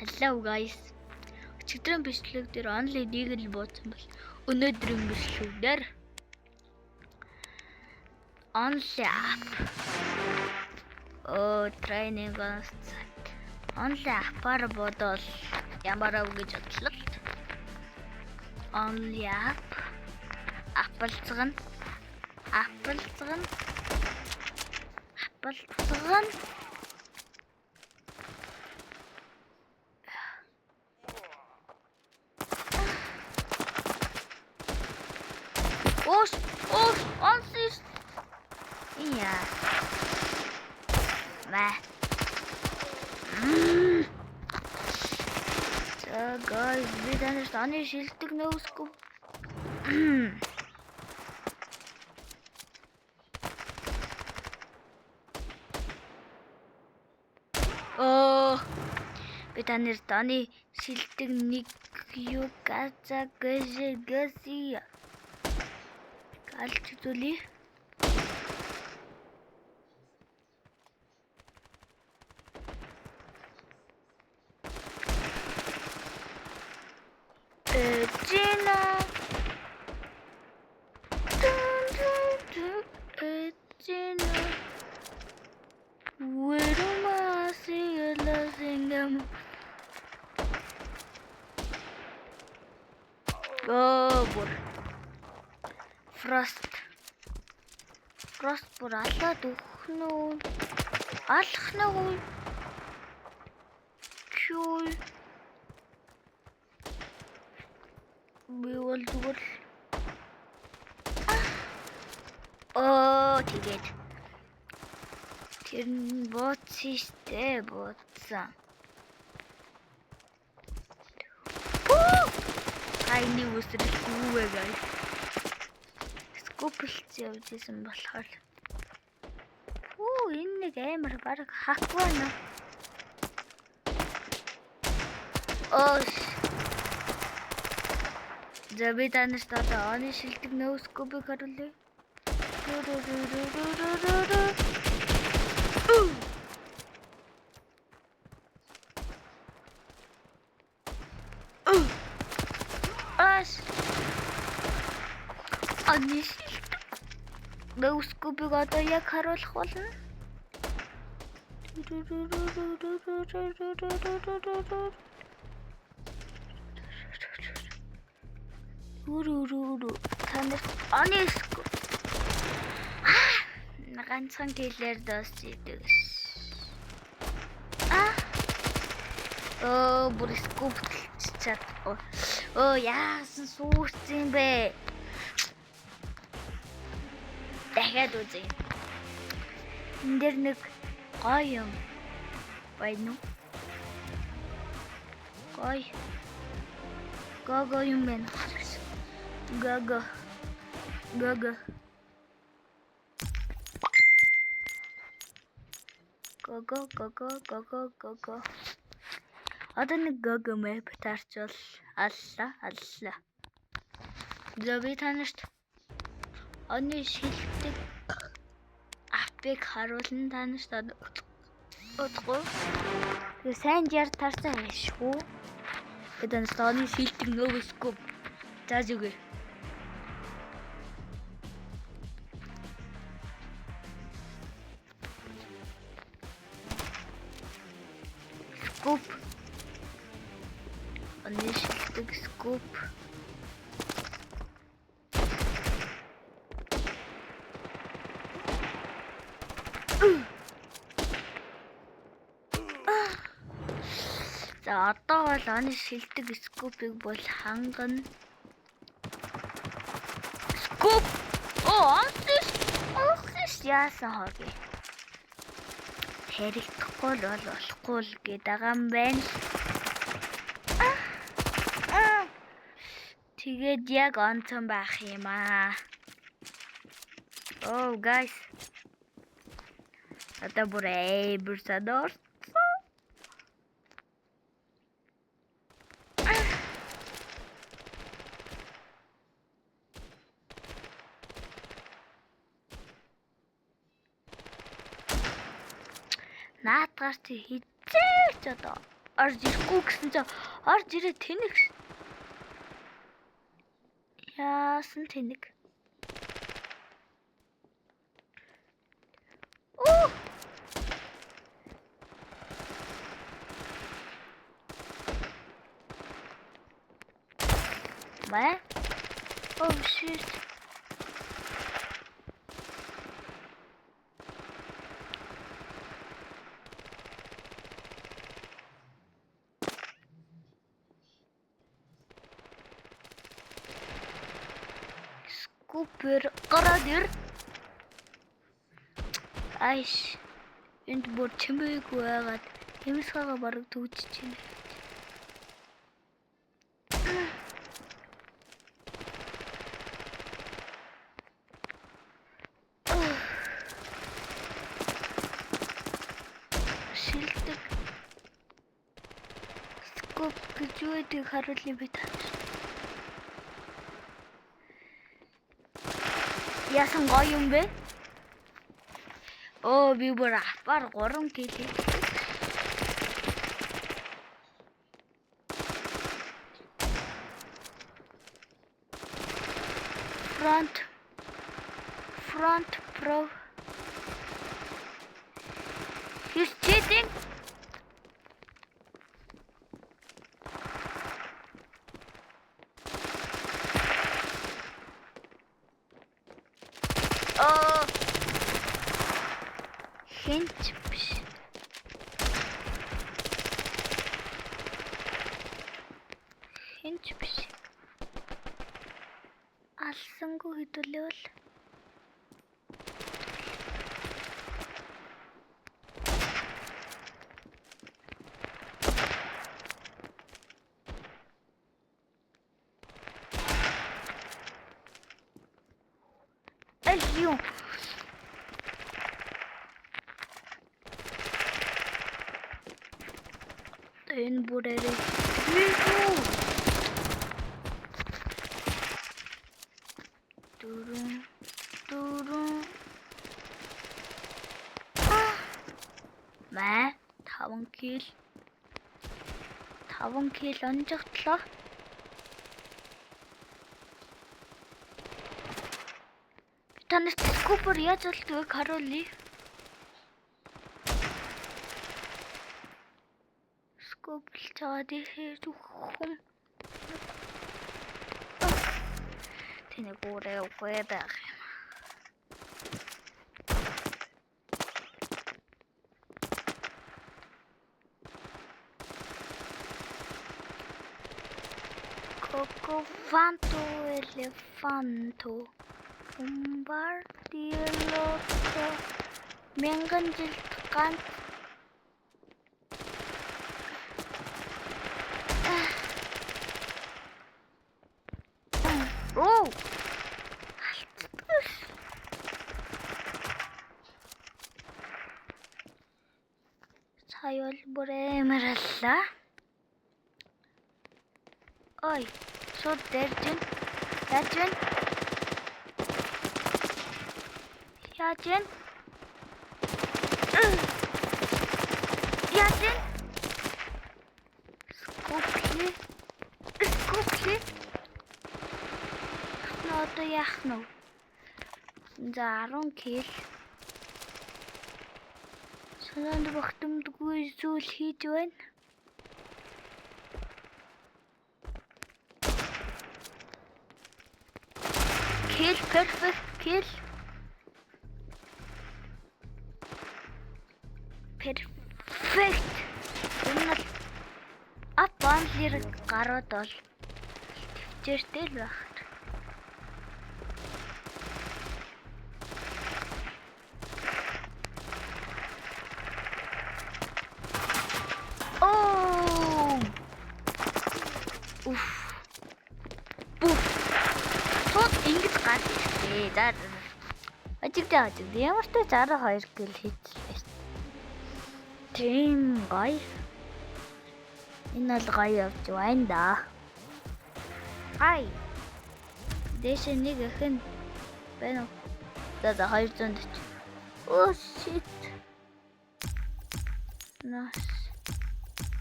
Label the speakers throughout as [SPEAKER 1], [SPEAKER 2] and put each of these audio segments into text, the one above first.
[SPEAKER 1] Hello guys. Өчигдрийн бичлэг дээр only нэг л буусан бол өнөөдрийн бичлэгдэр only app training only app-аар бодвол ямар ав гэж бодлоо. Only app апплцган онсис яа guys, бид аны шилдэг нөөсгүй. Бид аны шилдэг нэг юу гази галч зүли. Frost бүр алаад өгнө үү? Алхна уу? Чүй. Би бол зүгээр тэгээд тэр нь бууцстэй бууцсан. Хайны үсрэхгүй guys. Скопэлц явжсэн болохоор. Энэ нэг амар баг хак байна. Забитанаас одоо оны шилдэг нөөс скопыг харуулъя. Оны нөөс скопыг одоо яг харуулах болно. Танай ониско ганцхан гэлээр досчидэг. Бүр скоп чад. Яасан суурцсан бэ? Дахиад үзье. Энд дэр нэг гоё юм байна уу? Гого юм байна. Гого. Одоо нэг гого мэп тарчвал алла. Би танарт оны шилдэг апыг харуулна танарт удахгүй. Тэгээ сайн жар тарсан хайшгүй. Эдэн оны шилдэг нөөсгүй. За зүгээр. Скоп. Оны шилдэг скоп. За одоо бол оны шилдэг скопыг бол хангана. Скоп. Онсис яасан хоги. Хэрэгдэхгүй л болохгүй л гэдэг юм байна. Тэгээд яг онцон байх юм аа. Guys. Одоо бүр бурсадор. Наадгаар чи хизээч одоо Орж ирэхгүй гэсэн чинь орж ирээ тэнэг. Яасан тэнэг. Оо! Мэ? Oh shit. Скупер гараад ир. Айш. Энд бүр чимээгүй байгаад хэмсгаага бараг төгжиж байна. Шилдэг. Скоп гэж юу гэдгийг харуулъя би танд. Яасан гоё юм бэ? Оо би бүр апар 3 кг. Front pro. He's cheating. Oh. Хинч биш. Алсангүй хэдүүлвэл Алио. Энэ бүрээрээ дөрөв мэ 5 кил онжигдлоо. Танаас скупер яаж болдгийг харуулъя. Скупл цаад ихээр хүн тэнийг өөрөө үгүй байх юм. Coco elefanto Bombardielotto мянган жил ганц оо саял бүрэмэрлээ. Ой, шууд дэржин. Яажин. Скупли. Одоо яах нь вэ? За 10 кил. Санаанд багтамдгүй зүйл хийж байна. Kill, perfect kill. Perfect. Энэ ап банлэр гарууд бол төвчээртэй л байх. Оо. Уф. Тот ингэж гарч ирээ. За. Ажигдаа. Ямар ч 62 кил хийчихлээ. Тийм гоё. Энэ л гоё явж байна да. Ай. Дэше нэг ихэн байна уу? За 240. Oh shit. Nice.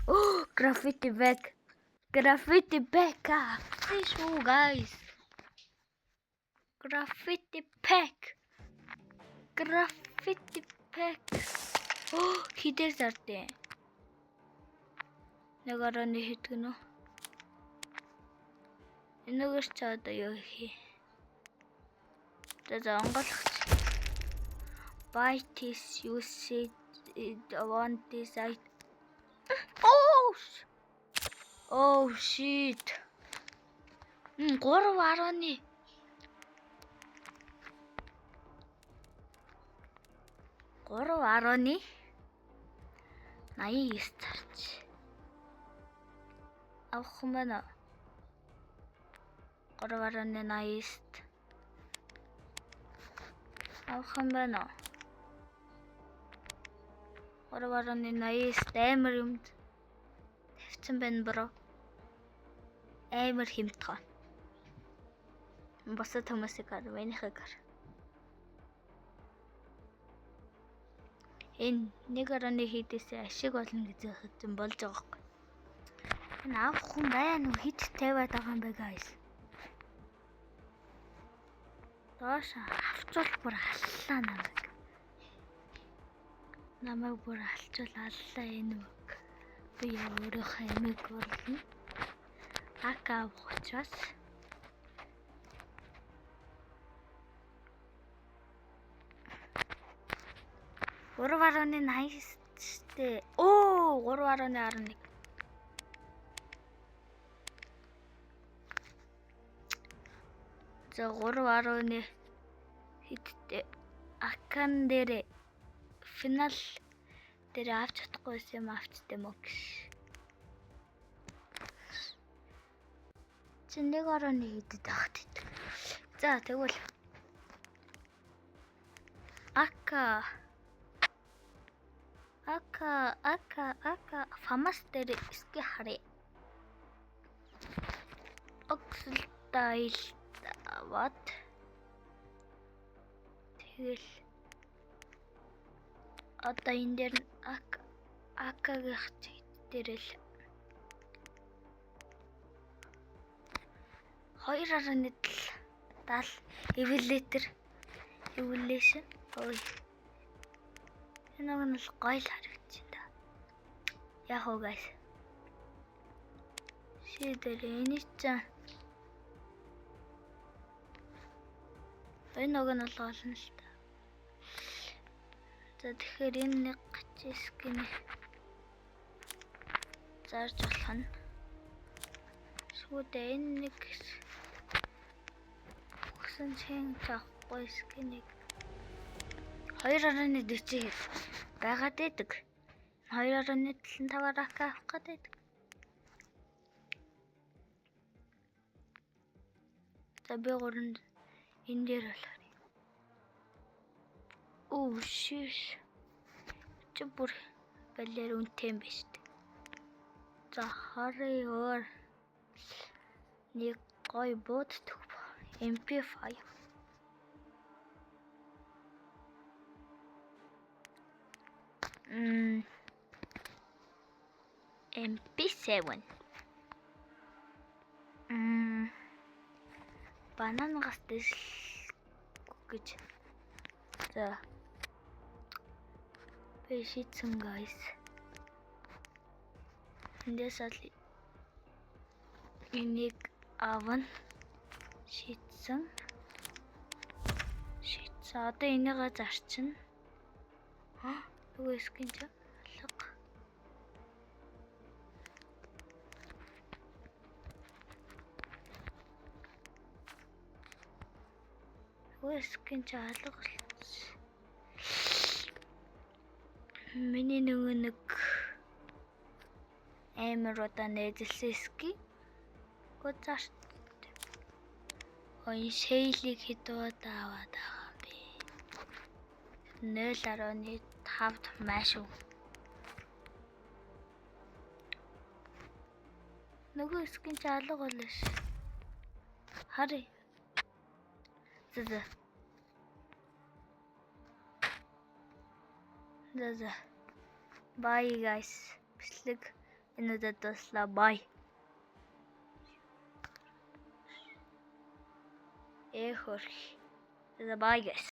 [SPEAKER 1] Oh, Graffiti back. Graffiti back up. Please, oh guys. Graffiti pack. Graffiti pack. Oh, хидээр зардээ. Нэг орооны хийдгэнэ. Энэгээр ч одоо юу хий. За онголох. Buy this usage want this I. Oh shit. 3.1. Арооны 89 зарч авах юм байна. 3.89 авах юм байна. 3.89 амар юмд тавьсан байна бро. Амар хэмтгоо. Босод хүмүүсийг арвэнийг гар. Энэ 1.1 хийдээсээ ашиг болно гэж хэлсэн болж байгаа байхгүй. Энэ авах хүн байна уу? Хит тавиад байгаа юм бэ guys. Доош авчвал бүр аллаа намайг. Намайг бүр алчвал аллаа энэ үг. Би өөрийнхөө эмийг орлоо. Акав учраас 3.89-тэй. Оо 3.11. За 3.1 хиттэй акан дээр финал дээр авч чадахгүйсэн юм авчтай мөн гэж. Чи 1.1 хийдэд авах гэдэг. За тэгвэл Ака фамас дээр ски харъя. Оксилдайл аваад тэгэл одоо энэ дээр акагийн хацид дээрэл 2.70 evaluation. Ой. Энэ нь л гоё л харагдчихна. Яг уу guys. Шийдэл энэ чинь энэ нэг нь л олно л та. За тэгэхээр энэ нэг гачискин зарж болох нь. Шүүдээ энэ нэг өгсөн чин таахгүй скинийг 2.40 байгаад байдаг. 2.75-аар авах гэдэг. За би гурав энэ дээр болохоор. Оо шиш. Чи бүр балер үнэтэй юм биш үү? За харъя. Нэг гой бод төв. MP5. MP7. Банан гастай гэж. За. Би шийдсэн guys. Эндээс л энийг аван шийдсэн. Одоо энийг зарчин. Нөгөө скин ч алга. Нөгөө скин ч алга. Миний нөгөө нэг амар удаа нээжсэн скин. Гуцаарч. Ой шейлийг хэдүүд аваад байгаа би. 0.5 маш уу. Нөгөө скин ч алга болоо ш. Харъя. За. Bye guys. Бичлэг Энэ удаад дуслаа. Bye. Хөрх. Bye guys.